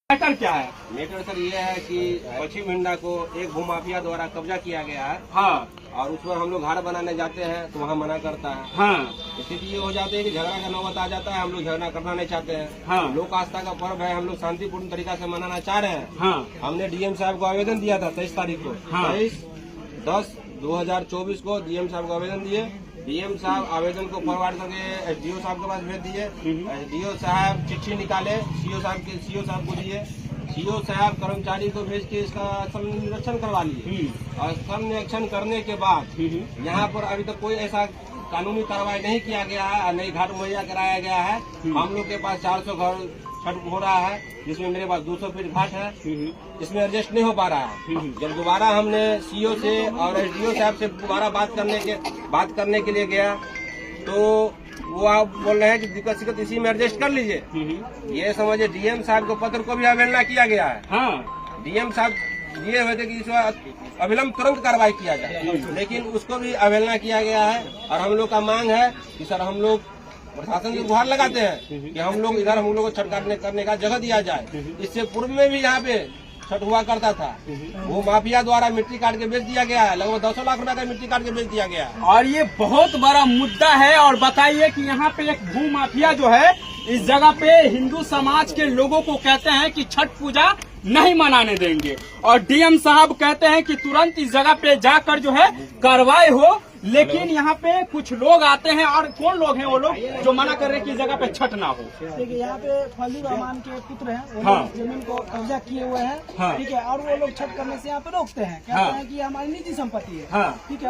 Matter क्या है? Matter sir ये है कि पश्चिम हिंडा को एक भूमाफिया द्वारा कब्जा किया गया है। हाँ और उस पर हम लोग घर बनाने जाते हैं तो वहाँ मना करता है। हाँ स्थिति ये हो जाती है कि झगड़ा का नौबत आ जाता है, हम लोग झगड़ा करना नहीं चाहते हैं। हाँ लोक आस्था का पर्व है, हम लोग शांतिपूर्ण तरीका से मनाना चाह रहे हैं। हाँ हमने डीएम साहब को आवेदन दिया था 23 तारीख को। हाँ। 23/10/2024 को डीएम साहब को आवेदन दिए। डीएम साहब आवेदन को फॉरवर्ड करके एसडीओ साहब के पास भेज दिए। एसडीओ साहब चिट्ठी निकाले, सीओ साहब को दिए। सीओ साहब कर्मचारी को भेज के इसका स्थल निरीक्षण करवा लिए। और स्थल निरीक्षण करने के बाद यहाँ पर अभी तक कोई ऐसा कानूनी कार्रवाई नहीं किया गया है और नई घाट मुहैया कराया गया है। हम लोग के पास 400 घर छठ हो रहा है, जिसमें मेरे पास 200 फीट घाट है। इसमें एडजस्ट नहीं हो पा रहा है। जब दोबारा हमने सीओ से और एसडीओ साहब से दोबारा बात करने के लिए गया तो वो आप बोल रहे हैं कि दिक्कत इसी में एडजस्ट कर लीजिए। ये समझिए डीएम साहब को पत्र को भी अवहेलना किया गया है। हाँ डीएम साहब दिए हुए थे कि इसमें अविलंब तुरंत कार्रवाई किया जाए, लेकिन उसको भी अवहेलना किया गया है। और हम लोग का मांग है कि सर हम लोग प्रशासन की गुहार लगाते हैं कि हम लोग इधर हम लोग को छठ करने का जगह दिया जाए। इससे पूर्व में भी यहाँ पे छठ हुआ करता था, वो माफिया द्वारा मिट्टी काट के बेच दिया गया है। लगभग 200 लाख रुपए का मिट्टी काट के बेच दिया गया है। और ये बहुत बड़ा मुद्दा है। और बताइए कि यहाँ पे एक भू माफिया जो है इस जगह पे हिंदू समाज के लोगों को कहते हैं कि छठ पूजा नहीं मनाने देंगे। और डीएम साहब कहते हैं कि तुरंत इस जगह पे जाकर जो है कार्रवाई हो। लेकिन यहाँ पे कुछ लोग आते हैं, और कौन लोग हैं वो लोग जो मना कर रहे हैं कि इस जगह पे छठ ना हो? देखिए यहाँ पे फजलुर रहमान के पुत्र हैं, वो हाँ। जमीन को कब्जा किए हुए हैं। हाँ। ठीक है, और वो लोग छठ करने से यहाँ पे रोकते हैं, कहते हाँ। हैं कि हमारी निजी संपत्ति है। हाँ। ठीक है,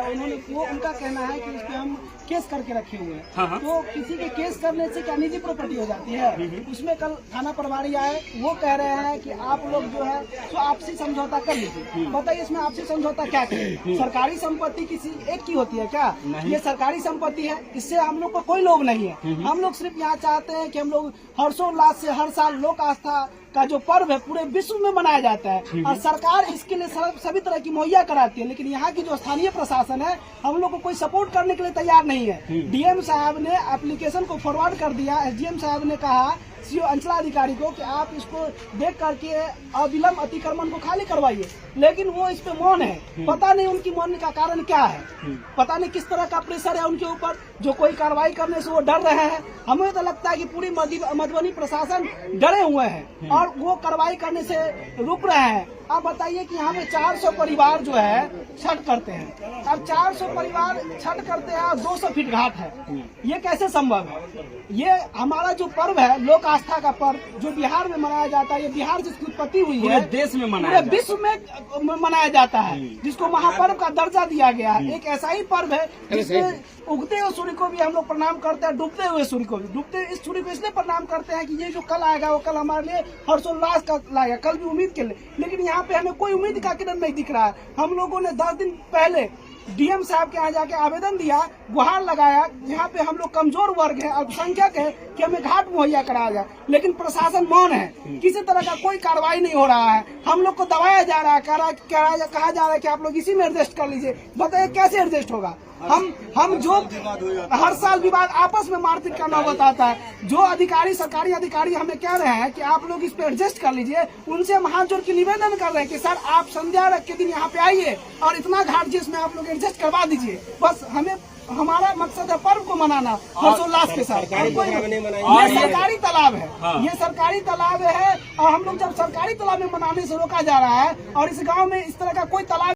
उनका कहना है कि इस पे हम केस करके रखे हुए हैं। हाँ। तो किसी के केस करने से क्या निजी प्रॉपर्टी हो जाती है? उसमें कल थाना प्रभारी आए, वो कह रहे हैं कि आप लोग जो है तो आपसी समझौता कर लीजिए। बताइए इसमें आपसी समझौता क्या करें? सरकारी संपत्ति किसी एक की होती है क्या? ये सरकारी संपत्ति है, इससे हम लोग को कोई लोग नहीं है। हम लोग सिर्फ यहाँ चाहते हैं कि हम लोग हर्षोल्लास से हर साल लोक आस्था का जो पर्व है पूरे विश्व में मनाया जाता है, और सरकार इसके लिए सभी तरह की मुहैया कराती है। लेकिन यहाँ की जो स्थानीय प्रशासन है हम लोग को कोई सपोर्ट करने के लिए तैयार नहीं है। डीएम साहब ने एप्लीकेशन को फॉरवर्ड कर दिया। एसडीएम साहब ने कहा सीओ अंचलाधिकारी को कि आप इसको देख करके अविलंब अतिक्रमण को खाली करवाइए, लेकिन वो इस पे मौन है। पता नहीं उनकी मौन का कारण क्या है, पता नहीं किस तरह का प्रेशर है उनके ऊपर जो कोई कार्रवाई करने से वो डर रहे हैं। हमें तो लगता है कि पूरी मधुबनी प्रशासन डरे हुए हैं और वो कार्रवाई करने से रुक रहे हैं। आप बताइए कि यहाँ पे 400 परिवार जो है छठ करते हैं। अब 400 परिवार छठ करते हैं और 200 फीट घाट है, ये कैसे संभव है? ये हमारा जो पर्व है लोक आस्था का पर्व जो बिहार में मनाया जाता है, ये बिहार से उत्पत्ति हुई है, देश में पूरे विश्व में मनाया जाता है, जिसको महापर्व का दर्जा दिया गया है। एक ऐसा ही पर्व है जिसमें उगते हुए सूर्य को भी हम लोग प्रणाम करते हैं, डूबते हुए सूर्य को भी। इस सूर्य को इसलिए प्रणाम करते हैं कि ये जो कल आएगा वो कल हमारे लिए हर्षोल्लास का लाएगा, कल भी उम्मीद के लिए। लेकिन यहाँ पे हमें कोई उम्मीद का किरण नहीं दिख रहा है। हम लोगों ने 10 दिन पहले डीएम साहब के यहाँ जाके आवेदन दिया, गुहार लगाया, यहाँ पे हम लोग कमजोर वर्ग है, अल्पसंख्यक है, कि हमें घाट मुहैया कराया जाए। लेकिन प्रशासन मौन है, किसी तरह का कोई कार्रवाई नहीं हो रहा है। हम लोग को दबाया जा रहा है, कहा जा रहा है कि आप लोग इसी में एडजस्ट कर लीजिए। बताइए कैसे एडजस्ट होगा? हम जो हर साल विवाद आपस में मारपीट का नौबत आता है। जो अधिकारी सरकारी अधिकारी हमें कह रहे हैं कि आप लोग इस पे एडजस्ट कर लीजिए, उनसे हम हाथ जोड़ के निवेदन कर रहे हैं कि सर आप संध्या रख के दिन यहाँ पे आइए और इतना घाट जिसमें आप लोग एडजस्ट करवा दीजिए। बस हमारा मकसद है पर्व को मनाना हर्षोल्लास के साथ। ये सरकारी तालाब है। हाँ। ये सरकारी तालाब है, और हम लोग जब सरकारी तालाब में मनाने से रोका जा रहा है, और इस गांव में इस तरह का कोई तालाब